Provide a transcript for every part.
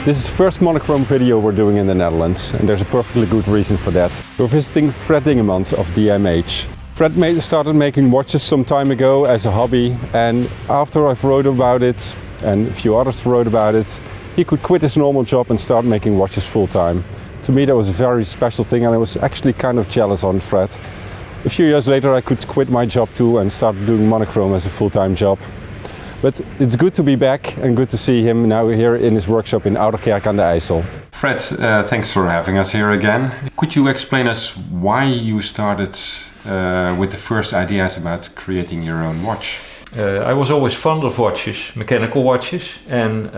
This is the first monochrome video we're doing in the Netherlands, and there's a perfectly good reason for that. We're visiting Fred Dingemans of d.m.h. Fred started making watches some time ago as a hobby, and after I've wrote about it and a few others wrote about it, he could quit his normal job and start making watches full time. To me that was a very special thing, and I was actually kind of jealous on Fred. A few years later I could quit my job too and start doing monochrome as a full-time job. But it's good to be back and good to see him now here in his workshop in Ouderkerk on the IJssel. Fred, thanks for having us here again. Could you explain us why you started with the first ideas about creating your own watch? I was always fond of watches, mechanical watches, and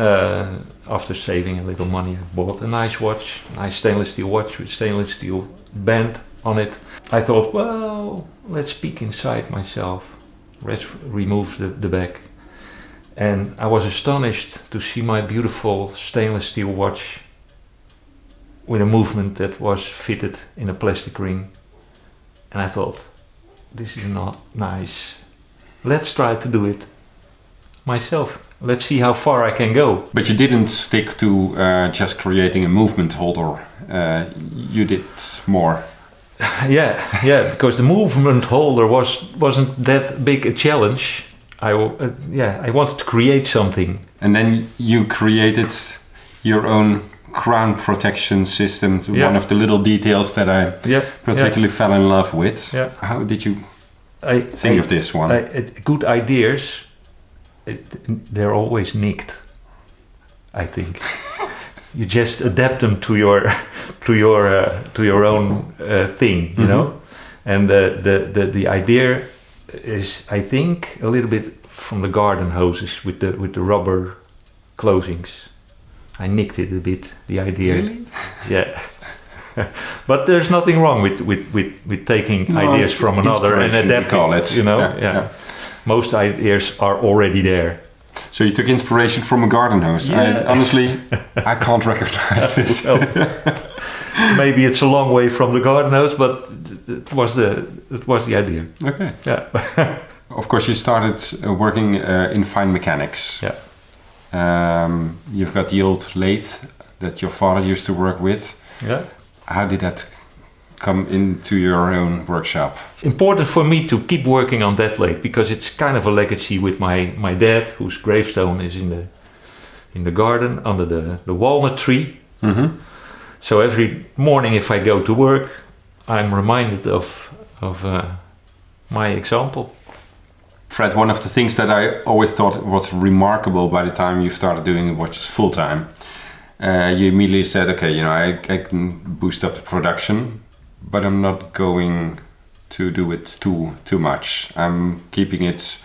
after saving a little money I bought a nice watch, a nice stainless steel watch with stainless steel band on it. I thought, well, let's peek inside myself, let's remove the back. And I was astonished to see my beautiful stainless steel watch with a movement that was fitted in a plastic ring. And I thought, this is not nice. Let's try to do it myself. Let's see how far I can go. But you didn't stick to just creating a movement holder. You did more. Yeah, because the movement holder wasn't that big a challenge. I wanted to create something. And then you created your own crown protection system, one of the little details that I particularly fell in love with. Yeah. How did you think of this one? Good ideas, they're always nicked, I think. You just adapt them to your own thing, you know. And the idea is, I think, a little bit from the garden hoses with the rubber closings. I nicked it a bit, the idea. Really? Yeah. But there's nothing wrong with taking ideas from another and adapting it. You know, yeah. Most ideas are already there. So you took inspiration from a garden hose. Yeah. Honestly, I can't recognize this. Well, maybe it's a long way from the garden hose, but it was the idea. Okay. Yeah. Of course, you started working in fine mechanics. Yeah. You've got the old lathe that your father used to work with. Yeah. How did that come into your own workshop? Important for me to keep working on that lathe because it's kind of a legacy with my dad, whose gravestone is in the garden under the walnut tree. Mm-hmm. So every morning if I go to work, I'm reminded of my example. Fred, one of the things that I always thought was remarkable by the time you started doing watches full time, you immediately said, okay, you know, I can boost up the production, but I'm not going to do it too much. I'm keeping it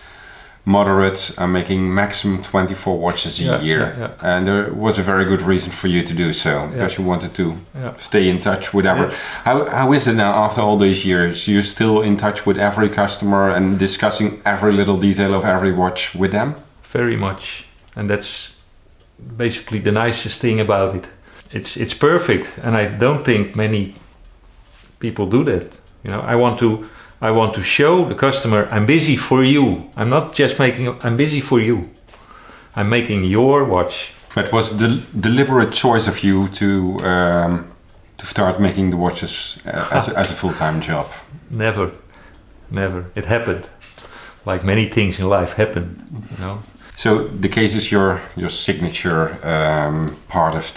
moderate. I'm making maximum 24 watches a year. Yeah. And there was a very good reason for you to do so, because you wanted to stay in touch with every... Yeah. How is it now after all these years? You're still in touch with every customer and discussing every little detail of every watch with them? Very much. And that's basically the nicest thing about it. It's perfect, and I don't think many people do that. You know, I want to show the customer I'm busy for you. I'm not just I'm busy for you. I'm making your watch. It was the deliberate choice of you to start making the watches as a full-time job. Never. It happened. Like many things in life happen, you know. So the case is your signature part of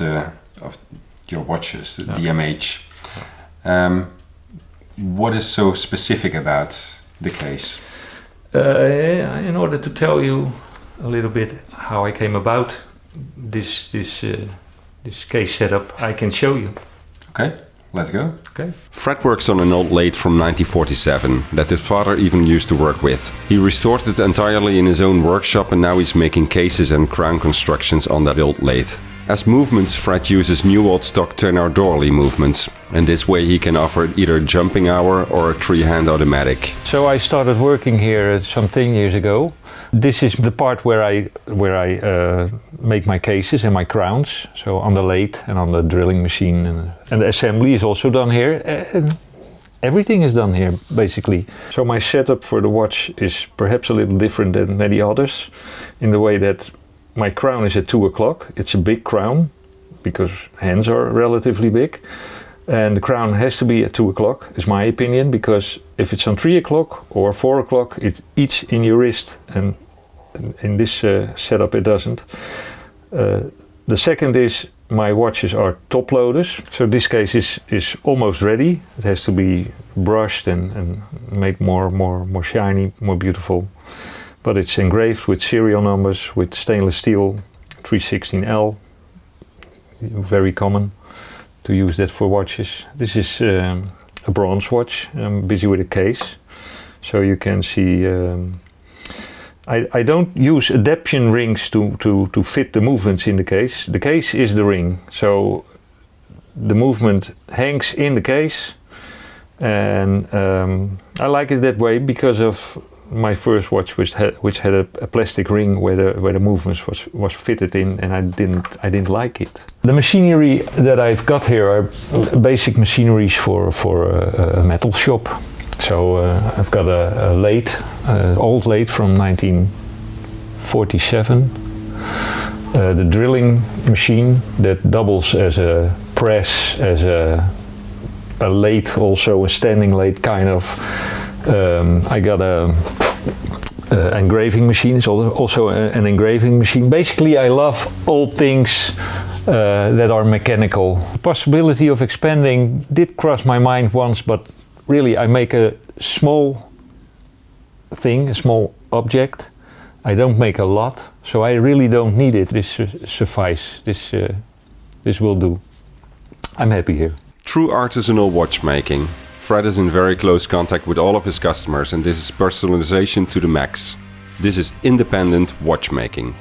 your watches, the d.m.h. What is so specific about the case? In order to tell you a little bit how I came about this case setup, I can show you. Okay, let's go. Okay. Fred works on an old lathe from 1947 that his father even used to work with. He restored it entirely in his own workshop, and now he's making cases and crown constructions on that old lathe. As movements, Fred uses new old stock turn-out dolly movements, and this way he can offer either a jumping hour or a 3-hand automatic. So I started working here some 10 years ago. This is the part where I make my cases and my crowns, so on the lathe and on the drilling machine, and the assembly is also done here. Everything is done here, basically. So my setup for the watch is perhaps a little different than many others, in the way that my crown is at 2 o'clock. It's a big crown, because hands are relatively big. And the crown has to be at 2 o'clock, is my opinion, because if it's on 3 o'clock or 4 o'clock, it's each in your wrist, and in this setup it doesn't. The second is my watches are top loaders, so this case is almost ready. It has to be brushed and made more shiny, more beautiful. But it's engraved with serial numbers, with stainless steel 316L, very common to use that for watches. This is a bronze watch. I'm busy with a case, so you can see I don't use adaptation rings to fit the movements in the case. The case is the ring, so the movement hangs in the case, and I like it that way because of my first watch, which had a plastic ring where the movements was fitted in, and I didn't like it. The machinery that I've got here are basic machineries for a metal shop. So I've got a lathe, old lathe from 1947. The drilling machine that doubles as a press, as a lathe, also a standing lathe kind of. I got a engraving machine. It's also an engraving machine. Basically, I love all things that are mechanical. The possibility of expanding did cross my mind once, but really, I make a small thing, a small object. I don't make a lot, so I really don't need it. This suffice. This will do. I'm happy here. True artisanal watchmaking. Fred is in very close contact with all of his customers, and this is personalization to the max. This is independent watchmaking.